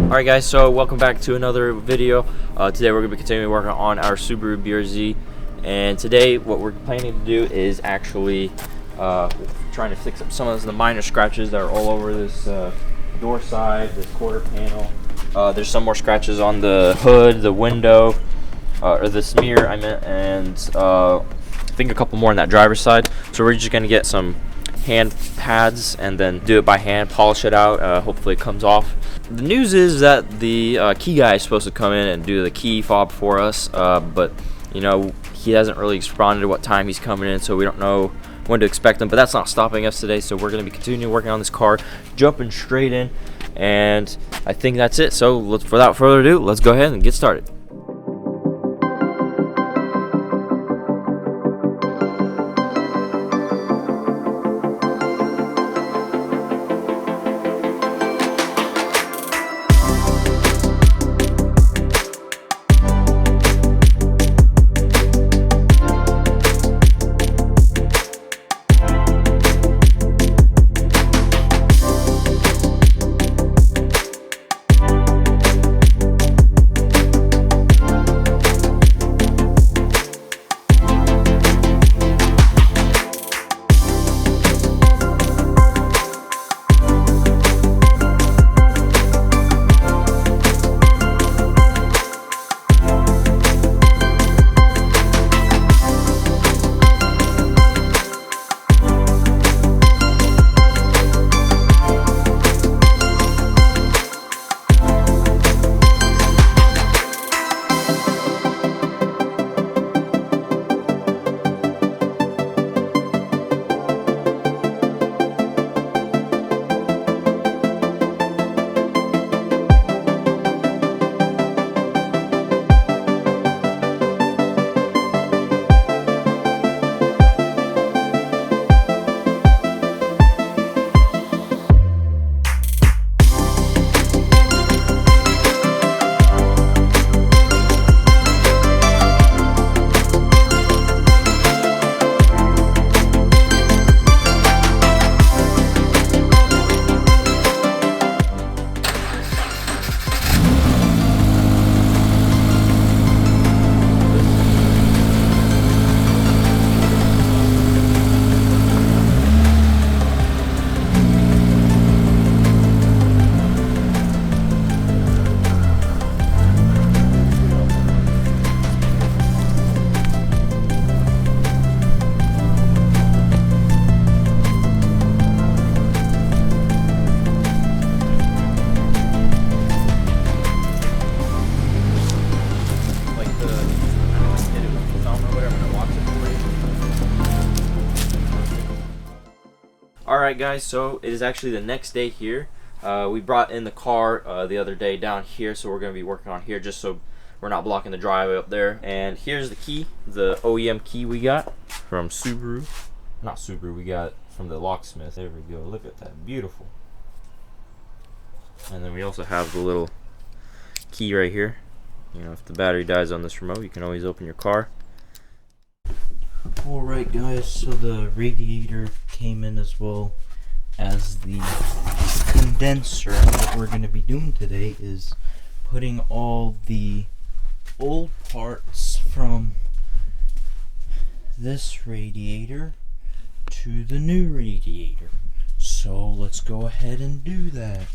Alright guys, so welcome back to another video. Today we're going to be continuing working on our Subaru Brz, and today what we're planning to do is actually trying to fix up some of the minor scratches that are all over this door side, this quarter panel. There's some more scratches on the hood, the window, or this mirror I meant, and I think a couple more on that driver's side. So we're just going to get some hand pads and then do it by hand, polish it out. Hopefully it comes off. The news is that the key guy is supposed to come in and do the key fob for us, but you know, he hasn't really responded to what time he's coming in, so we don't know when to expect him. But that's not stopping us today, so we're going to be continuing working on this car, jumping straight in, and I think that's it. So without further ado, let's go ahead and get started. Alright guys, so it is actually the next day here. We brought in the car the other day down here, so we're going to be working on here just so we're not blocking the driveway up there. And here's the key, the OEM key we got from Subaru. Not Subaru, we got from the locksmith. There we go, look at that, beautiful. And then we also have the little key right here. You know, if the battery dies on this remote, you can always open your car. Alright guys, so the radiator came in as well as the condenser. What we're going to be doing today is putting all the old parts from this radiator to the new radiator. So let's go ahead and do that.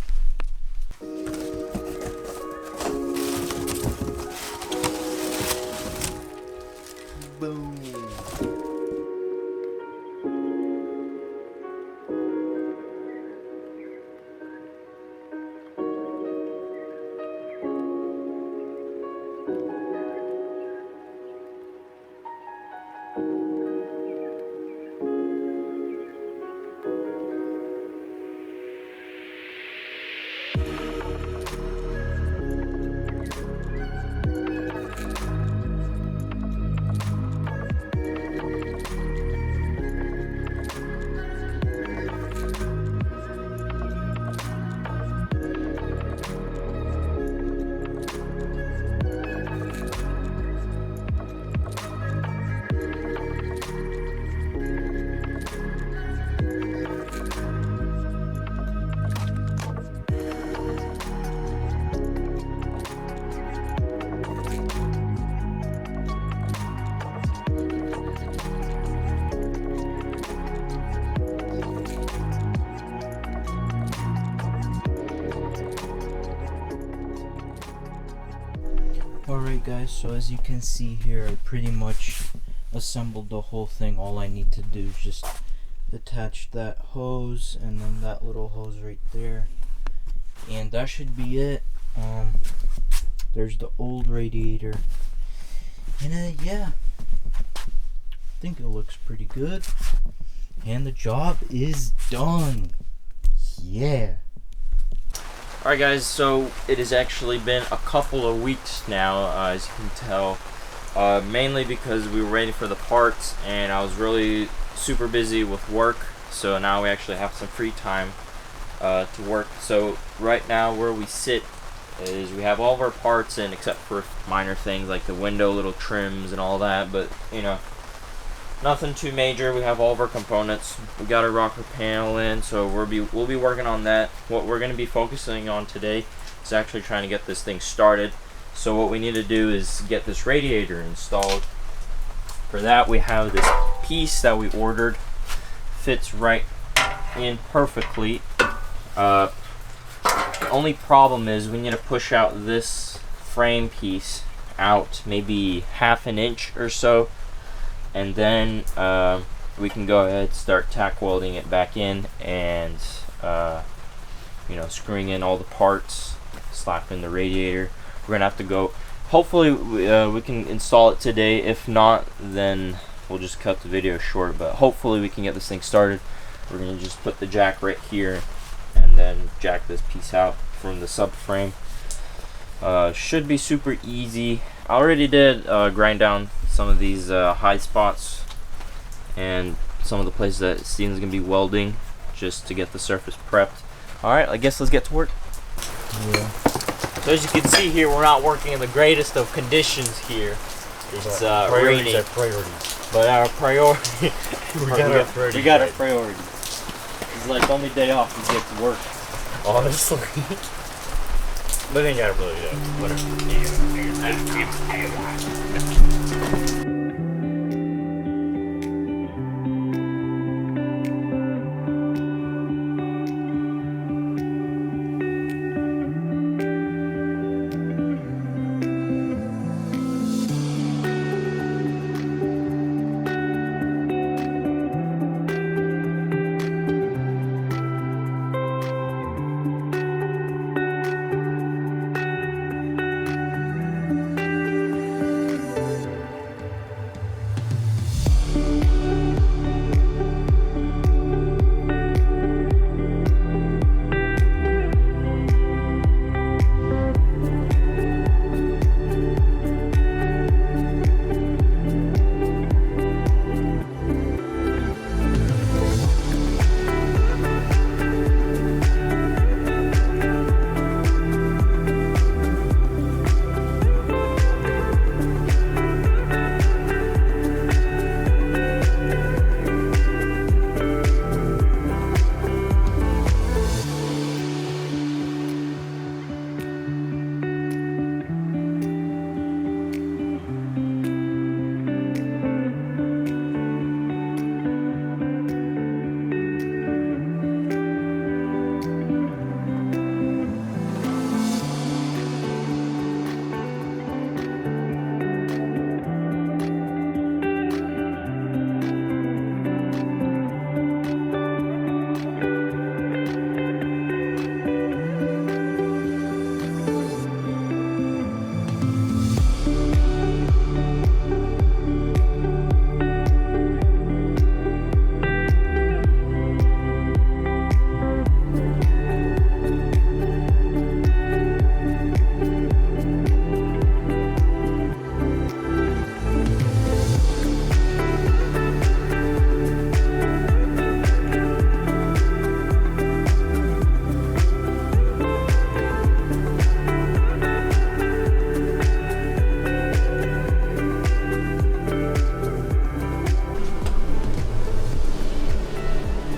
Boom. Alright guys, so as you can see here, I pretty much assembled the whole thing. All I need to do is just attach that hose and then that little hose right there, and that should be it. There's the old radiator, and yeah, I think it looks pretty good, and the job is done. Yeah. Alright guys, so it has actually been a couple of weeks now, as you can tell, mainly because we were waiting for the parts and I was really super busy with work, so now we actually have some free time to work. So right now where we sit is we have all of our parts in except for minor things like the window little trims and all that, but you know, nothing too major. We have all of our components. We got our rocker panel in, so we'll be working on that. What we're going to be focusing on today is actually trying to get this thing started. So what we need to do is get this radiator installed. For that, we have this piece that we ordered. Fits right in perfectly. The only problem is we need to push out this frame piece out maybe half an inch or so, and then we can go ahead and start tack welding it back in and you know, screwing in all the parts, slapping the radiator. We're gonna have to go, hopefully we can install it today. If not, then we'll just cut the video short, but hopefully we can get this thing started. We're gonna just put the jack right here and then jack this piece out from the subframe. Should be super easy. I already did grind down some of these high spots and some of the places that Steven's gonna be welding just to get the surface prepped. Alright, I guess let's get to work. Yeah. So as you can see here, we're not working in the greatest of conditions here. It's rainy. Are priorities. But our priority We got our priorities. It's like the only day off we get to work. Honestly. But then you gotta really whatever.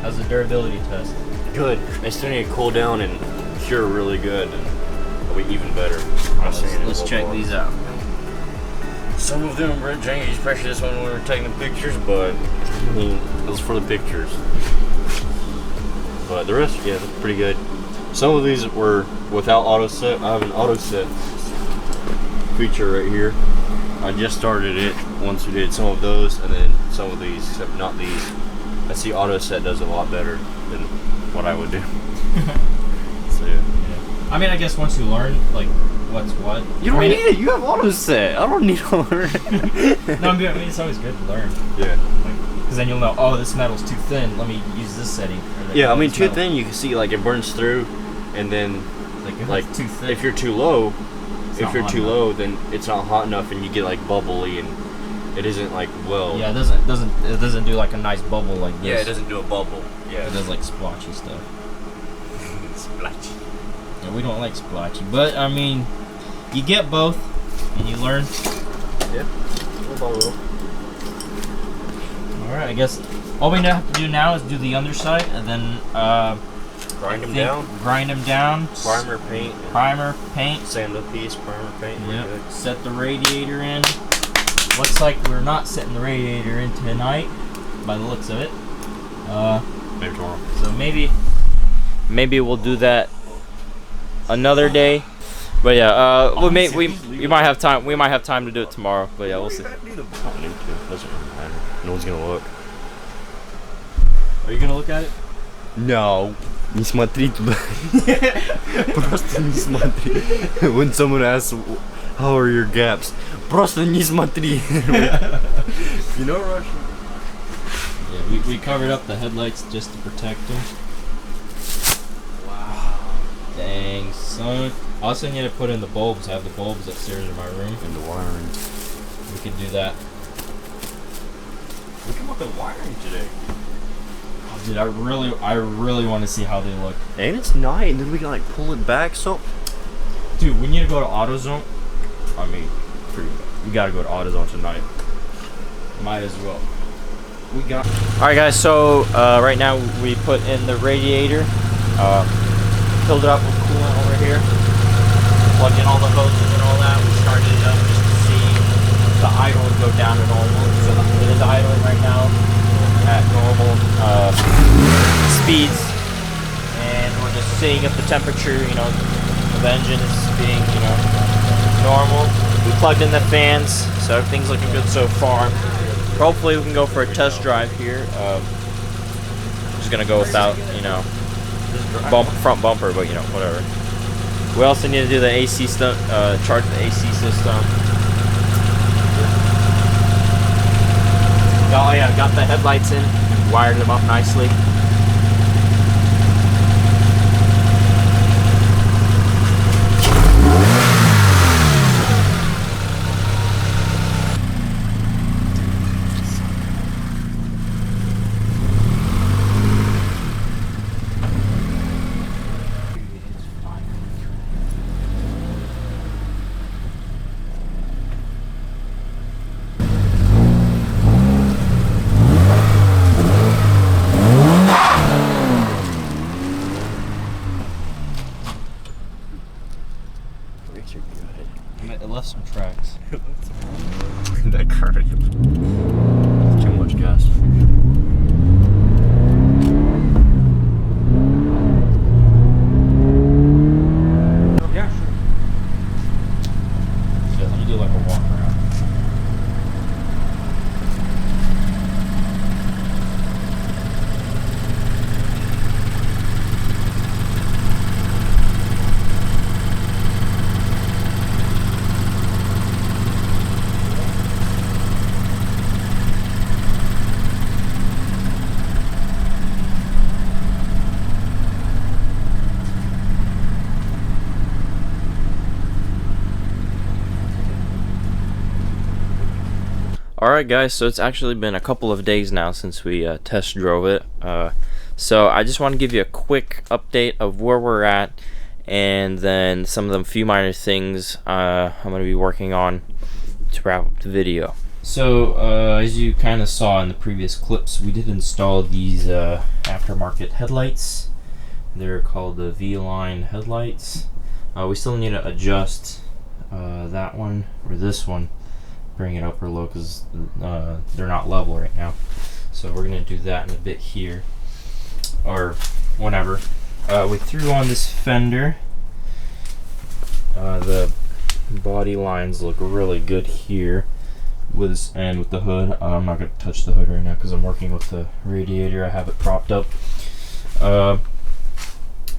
How's the durability test? Good. They still need to cool down and cure really good, and it'll be even better. Let's check these out. Some of them were janky, especially this one when we were taking the pictures, but I mean, it was for the pictures. But the rest, yeah, they're pretty good. Some of these were without auto set. I have an auto set feature right here. I just started it once we did some of those, and then some of these, except not these. I see auto set does a lot better than what I would do. So yeah. I mean, I guess once you learn like what's what. You don't need it. You have auto set. I don't need to learn. No, I mean it's always good to learn. Yeah. Because then you'll know, oh, this metal's too thin. Let me use this setting. Yeah, I mean too thin. You can see like it burns through, and then like too thick. if you're too low, then then it's not hot enough, and you get like bubbly, and it isn't like weld. Yeah, it doesn't do like a nice bubble like this. Yeah, it doesn't do a bubble. Yeah, it does like splotchy stuff. Splotchy. Yeah, we don't like splotchy, but I mean, you get both, and you learn. Yeah, little by little. All right, I guess all we have to do now is do the underside, and then grind them down. Primer, paint. Sand the piece. Primer, paint. Yep. Set the radiator in. Looks like we're not setting the radiator in tonight, by the looks of it. Maybe tomorrow. So maybe we'll do that another day. But yeah, we might have time. We might have time to do it tomorrow. But yeah, we'll see. Doesn't really matter. No one's gonna look. Are you gonna look at it? No. Не смотри туда. Просто не смотри. When someone asks, how are your gaps? Просто не смотри. You know Russian? Yeah, we covered up the headlights just to protect them. Wow. Dang, son. I also need to put in the bulbs. I have the bulbs upstairs in my room. And the wiring. We could do that. We come up with wiring today. Oh, dude, I really want to see how they look. And it's night, and then we can like pull it back. So, dude, we need to go to AutoZone. I mean, we gotta go to AutoZone tonight. Might as well. We got. All right, guys. So right now we put in the radiator. Filled it up with coolant over here. Plugged in all the hoses and all that. We started it up just to see the idle go down to normal. So it is idling right now at normal speeds, and we're just seeing if the temperature, you know, of the engine is being, you know, normal. We plugged in the fans, so everything's looking good so far. Hopefully we can go for a test drive here. Just gonna go without, you know, front bumper, but you know, whatever. We also need to do the AC stuff, charge the AC system. Oh yeah, got the headlights in, wired them up nicely. It left some tracks. That car. Too much gas. Yeah, sure. So let me do like a walk around. Alright guys, so it's actually been a couple of days now since we test drove it. So I just want to give you a quick update of where we're at, and then some of the few minor things I'm going to be working on to wrap up the video. So as you kind of saw in the previous clips, we did install these aftermarket headlights. They're called the V-line headlights. We still need to adjust that one or this one, bring it up or low, because they're not level right now. So we're gonna do that in a bit here, or whenever. We threw on this fender, the body lines look really good here. With the hood, I'm not going to touch the hood right now because I'm working with the radiator. I have it propped up.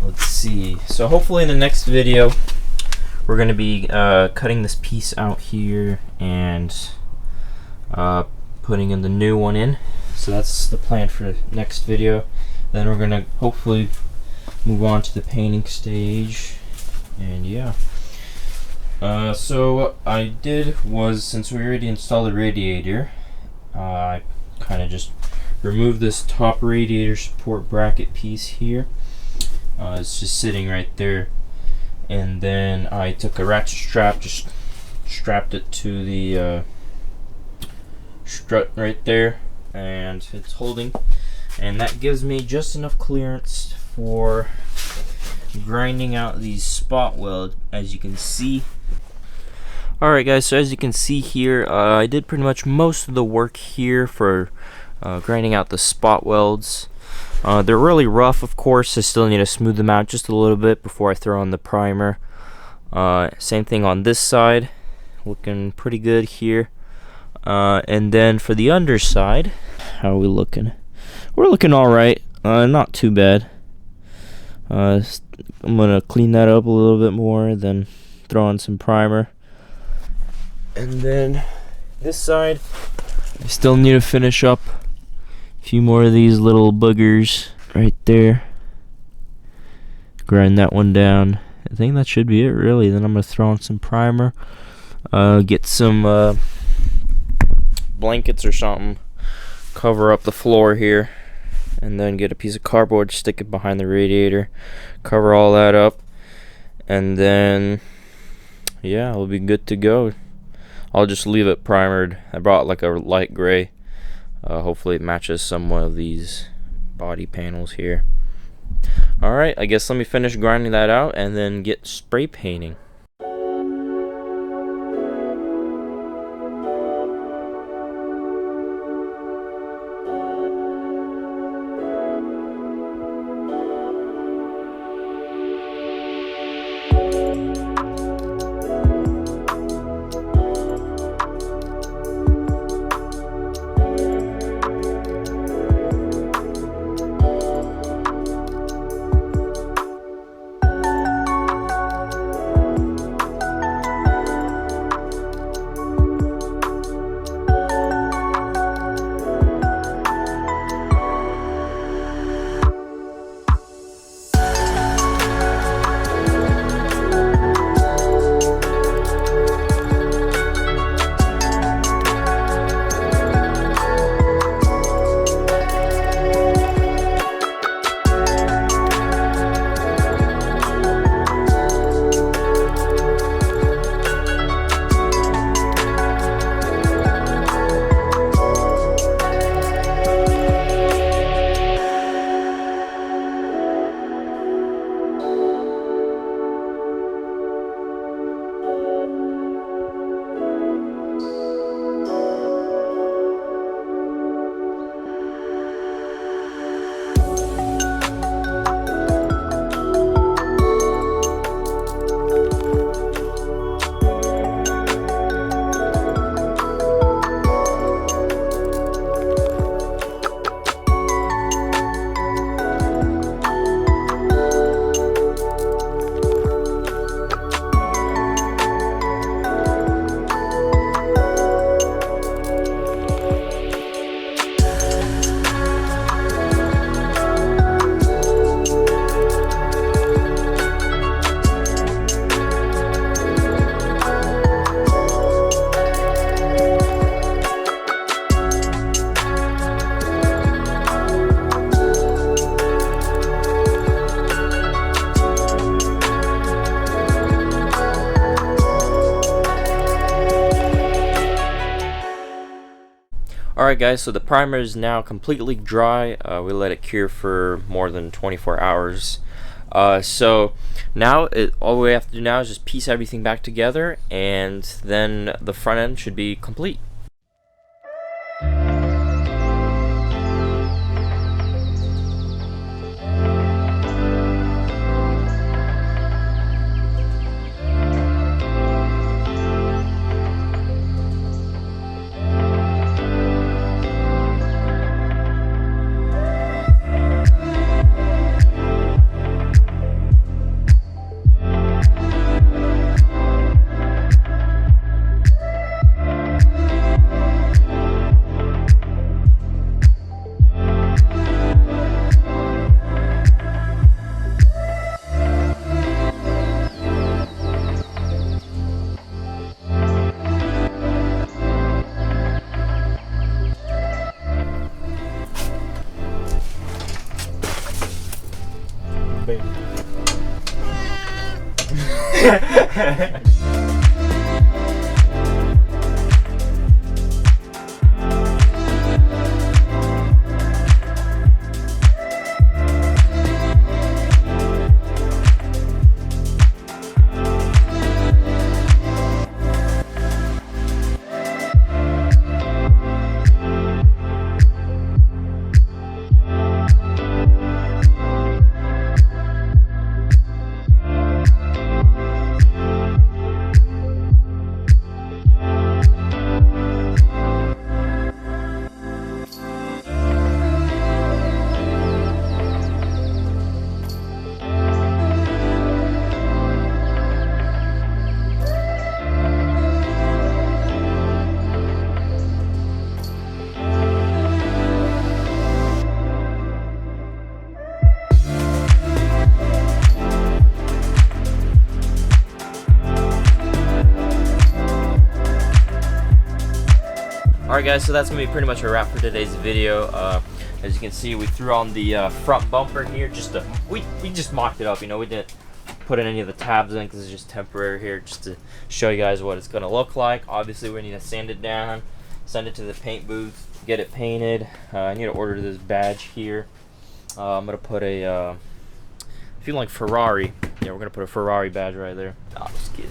Let's see. So hopefully in the next video, we're going to be cutting this piece out here and putting in the new one in. So that's the plan for the next video. Then we're going to hopefully move on to the painting stage. And yeah. So what I did was, since we already installed the radiator, I kind of just removed this top radiator support bracket piece here. It's just sitting right there, and then I took a ratchet strap, just strapped it to the strut right there, and it's holding, and that gives me just enough clearance for grinding out these spot weld, as you can see. Alright guys, so as you can see here, I did pretty much most of the work here for grinding out the spot welds. They're really rough, of course. I still need to smooth them out just a little bit before I throw on the primer. Same thing on this side, looking pretty good here. And then for the underside, how are we looking? We're looking alright, not too bad. I'm gonna clean that up a little bit more, then throw on some primer. And then this side, I still need to finish up a few more of these little boogers right there. Grind that one down. I think that should be it really. Then I'm gonna throw on some primer, get some blankets or something, cover up the floor here, and then get a piece of cardboard, stick it behind the radiator, cover all that up, and then yeah, it'll be good to go. I'll just leave it primered. I brought like a light gray. Hopefully it matches some of these body panels here. Alright, I guess let me finish grinding that out and then get spray painting. Alright guys, so the primer is now completely dry. We let it cure for more than 24 hours. So now all we have to do now is just piece everything back together, and then the front end should be complete. Alright guys, so that's going to be pretty much a wrap for today's video. As you can see, we threw on the front bumper here, we just mocked it up, you know, we didn't put in any of the tabs in because it's just temporary here, just to show you guys what it's going to look like. Obviously we need to sand it down, send it to the paint booth, get it painted. I need to order this badge here. I'm going to put a, feeling like Ferrari, yeah, we're going to put a Ferrari badge right there. Oh, just kidding.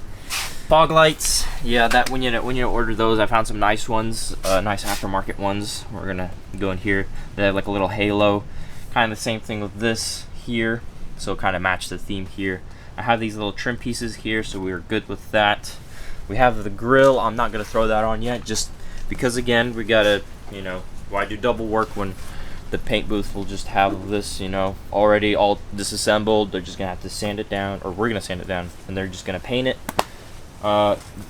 Fog lights, yeah, that when you order those, I found some nice ones, nice aftermarket ones. We're gonna go in here. They have like a little halo, kind of the same thing with this here, so kind of match the theme here. I have these little trim pieces here, so we're good with that. We have the grill. I'm not gonna throw that on yet, just because again we gotta, you know, why do double work when the paint booth will just have this, you know, already all disassembled. They're just gonna have to sand it down, or we're gonna sand it down, and they're just gonna paint it.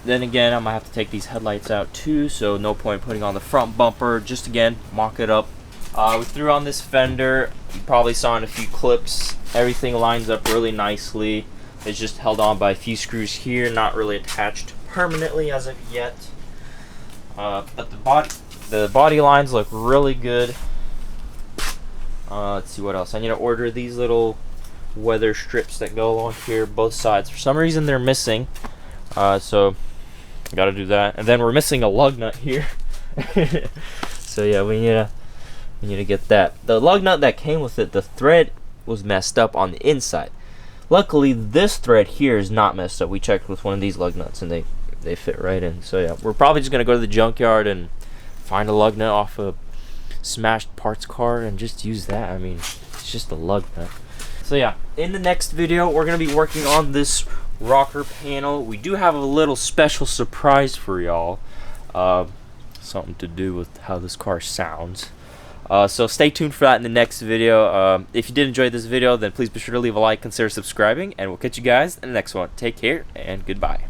Then again, I'm gonna have to take these headlights out too, so no point putting on the front bumper. Just again, mock it up. We threw on this fender. You probably saw in a few clips. Everything lines up really nicely. It's just held on by a few screws here, not really attached permanently as of yet. But the body lines look really good. Let's see what else. I need to order these little weather strips that go along here, both sides. For some reason, they're missing. So gotta do that, and then we're missing a lug nut here. So yeah, we need to get that. The lug nut that came with it, the thread was messed up on the inside. Luckily, this thread here is not messed up. We checked with one of these lug nuts, and they fit right in. So yeah, we're probably just gonna go to the junkyard and find a lug nut off a smashed parts car and just use that. I mean, it's just a lug nut. So yeah, in the next video, we're gonna be working on this rocker panel. We do have a little special surprise for y'all, something to do with how this car sounds, so stay tuned for that in the next video. If you did enjoy this video, then please be sure to leave a like, consider subscribing, and we'll catch you guys in the next one. Take care and goodbye.